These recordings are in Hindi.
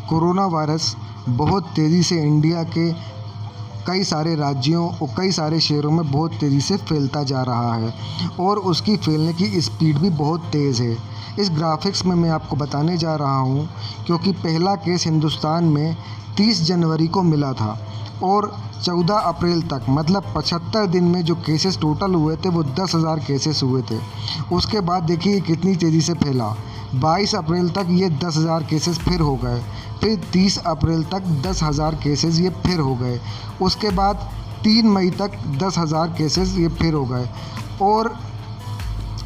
कोरोना वायरस बहुत तेज़ी से इंडिया के कई सारे राज्यों और कई सारे शहरों में बहुत तेज़ी से फैलता जा रहा है और उसकी फैलने की स्पीड भी बहुत तेज़ है। इस ग्राफिक्स में मैं आपको बताने जा रहा हूँ क्योंकि पहला केस हिंदुस्तान में 30 जनवरी को मिला था और 14 अप्रैल तक मतलब 75 दिन में जो केसेस टोटल हुए थे वो 10,000 केसेस हुए थे। उसके बाद देखिए कितनी तेज़ी से फैला। 22 अप्रैल तक ये 10,000 केसेस फिर हो गए, फिर 30 अप्रैल तक 10,000 केसेस ये फिर हो गए। उसके बाद 3 मई तक 10,000 केसेस ये फिर हो गए और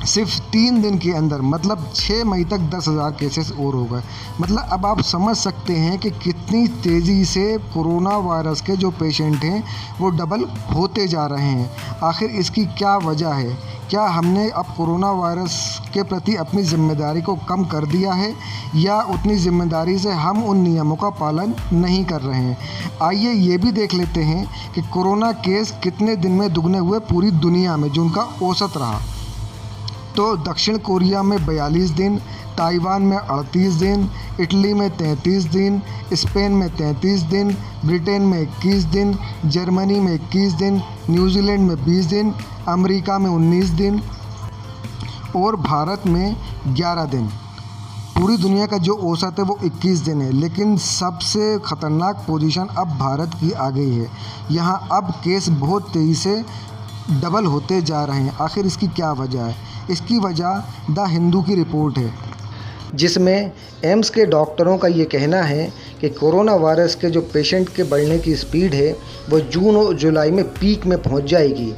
सिर्फ 3 दिन के अंदर मतलब 6 मई तक 10,000 केसेस और हो गए। मतलब अब आप समझ सकते हैं कि कितनी तेज़ी से कोरोना वायरस के जो पेशेंट हैं वो डबल होते जा रहे हैं। आखिर इसकी क्या वजह है? क्या हमने अब कोरोना वायरस के प्रति अपनी ज़िम्मेदारी को कम कर दिया है या उतनी ज़िम्मेदारी से हम उन नियमों का पालन नहीं कर रहे हैं? आइए ये भी देख लेते हैं कि कोरोना केस कितने दिन में दुगने हुए पूरी दुनिया में, जो उनका औसत रहा। तो दक्षिण कोरिया में 42 दिन, ताइवान में 38 दिन, इटली में 33 दिन, स्पेन में 33 दिन, ब्रिटेन में 21 दिन, जर्मनी में 21 दिन, न्यूजीलैंड में 20 दिन, अमेरिका में 19 दिन और भारत में 11 दिन। पूरी दुनिया का जो औसत है वो 21 दिन है, लेकिन सबसे ख़तरनाक पोजीशन अब भारत की आ गई है। यहाँ अब केस बहुत तेज़ी से डबल होते जा रहे हैं। आखिर इसकी क्या वजह है? इसकी वजह द हिंदू की रिपोर्ट है, जिसमें एम्स के डॉक्टरों का ये कहना है कि कोरोना वायरस के जो पेशेंट के बढ़ने की स्पीड है वो जून और जुलाई में पीक में पहुंच जाएगी।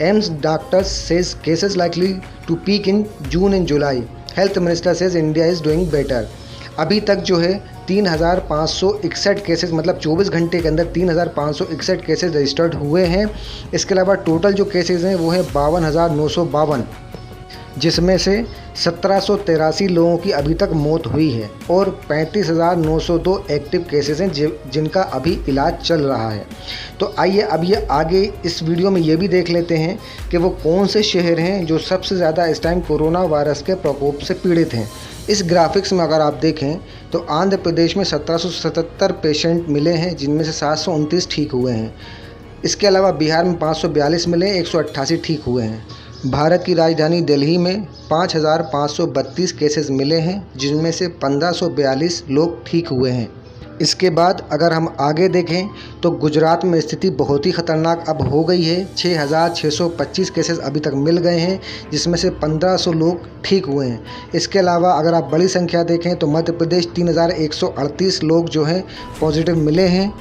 AIIMS doctors says cases likely to peak in June end July. Health minister says India is doing better. अभी तक जो है 3,561 केसेस मतलब 24 घंटे के अंदर 3,561 केसेस रजिस्टर्ड हुए हैं। इसके अलावा टोटल जो केसेस हैं वो हैं 52,952, जिसमें से 1,783 लोगों की अभी तक मौत हुई है और 35,902 एक्टिव केसेस हैं जिनका अभी इलाज चल रहा है। तो आइए अब ये आगे इस वीडियो में ये भी देख लेते हैं कि वो कौन से शहर हैं जो सबसे ज़्यादा इस टाइम कोरोना वायरस के प्रकोप से पीड़ित हैं। इस ग्राफिक्स में अगर आप देखें तो आंध्र प्रदेश में 1777 पेशेंट मिले हैं, जिनमें से 729 ठीक हुए हैं। इसके अलावा बिहार में 542 मिले, 188 ठीक हुए हैं। भारत की राजधानी दिल्ली में 5,532 केसेस मिले हैं, जिनमें से 1,542 लोग ठीक हुए हैं। इसके बाद अगर हम आगे देखें तो गुजरात में स्थिति बहुत ही ख़तरनाक अब हो गई है। 6,625 केसेस अभी तक मिल गए हैं, जिसमें से 1,500 लोग ठीक हुए हैं। इसके अलावा अगर आप बड़ी संख्या देखें तो मध्य प्रदेश 3,138 लोग जो हैं पॉजिटिव मिले हैं,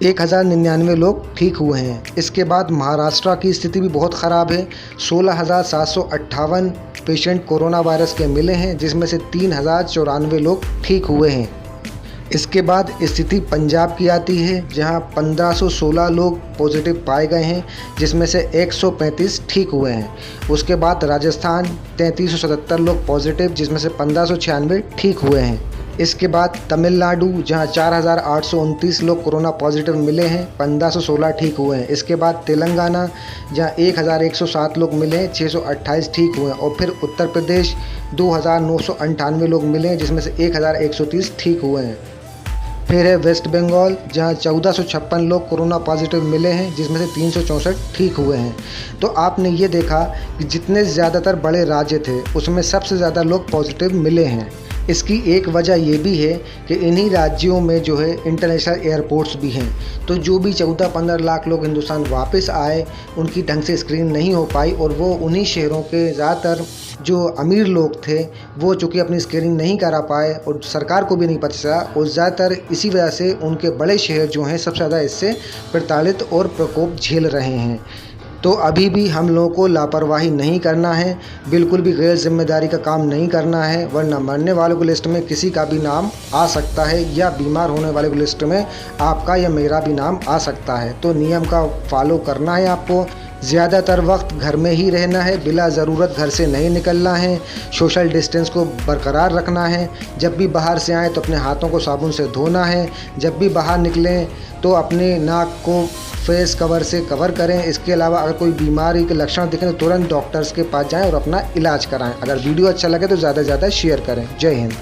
1,099 लोग ठीक हुए हैं। इसके बाद महाराष्ट्र की स्थिति भी बहुत ख़राब है। 16,758 पेशेंट कोरोना वायरस के मिले हैं, जिसमें से 3,094 लोग ठीक हुए हैं। इसके बाद स्थिति पंजाब की आती है, जहां 1,516 लोग पॉजिटिव पाए गए हैं, जिसमें से 135 ठीक हुए हैं। उसके बाद राजस्थान 3,377 लोग पॉजिटिव, जिसमें से 1,596 ठीक हुए हैं। इसके बाद तमिलनाडु, जहां 4,829 लोग कोरोना पॉजिटिव मिले हैं, 1,516 ठीक हुए हैं। इसके बाद तेलंगाना, जहां 1,107 लोग मिले हैं, 628 ठीक हुए हैं। और फिर उत्तर प्रदेश 2,998 लोग मिले हैं, जिसमें से 1,130 ठीक हुए हैं। फिर है वेस्ट बंगाल, जहां 1,456 लोग कोरोना पॉजिटिव मिले हैं, जिसमें से 364 ठीक हुए हैं। तो आपने ये देखा कि जितने ज़्यादातर बड़े राज्य थे उसमें सबसे ज़्यादा लोग पॉजिटिव मिले हैं। इसकी एक वजह ये भी है कि इन्हीं राज्यों में जो है इंटरनेशनल एयरपोर्ट्स भी हैं। तो जो भी 14-15 लाख लोग हिंदुस्तान वापस आए, उनकी ढंग से स्क्रीन नहीं हो पाई और वो उन्हीं शहरों के ज़्यादातर जो अमीर लोग थे वो चूँकि अपनी स्क्रीनिंग नहीं करा पाए और सरकार को भी नहीं पता चला, और ज़्यादातर इसी वजह से उनके बड़े शहर जो हैं सबसे ज़्यादा इससे प्रताड़ित और प्रकोप झेल रहे हैं। तो अभी भी हम लोगों को लापरवाही नहीं करना है, बिल्कुल भी गैर जिम्मेदारी का काम नहीं करना है, वरना मरने वालों की लिस्ट में किसी का भी नाम आ सकता है या बीमार होने वाले की लिस्ट में आपका या मेरा भी नाम आ सकता है। तो नियम का फॉलो करना है आपको। ज़्यादातर वक्त घर में ही रहना है, बिला ज़रूरत घर से नहीं निकलना है, सोशल डिस्टेंस को बरकरार रखना है। जब भी बाहर से आएँ तो अपने हाथों को साबुन से धोना है। जब भी बाहर निकलें तो अपने नाक को फेस कवर से कवर करें। इसके अलावा अगर कोई बीमारी के लक्षण दिखें तो तुरंत डॉक्टर्स के पास जाएं और अपना इलाज कराएं। अगर वीडियो अच्छा लगे तो ज़्यादा से ज़्यादा शेयर करें। जय हिंद।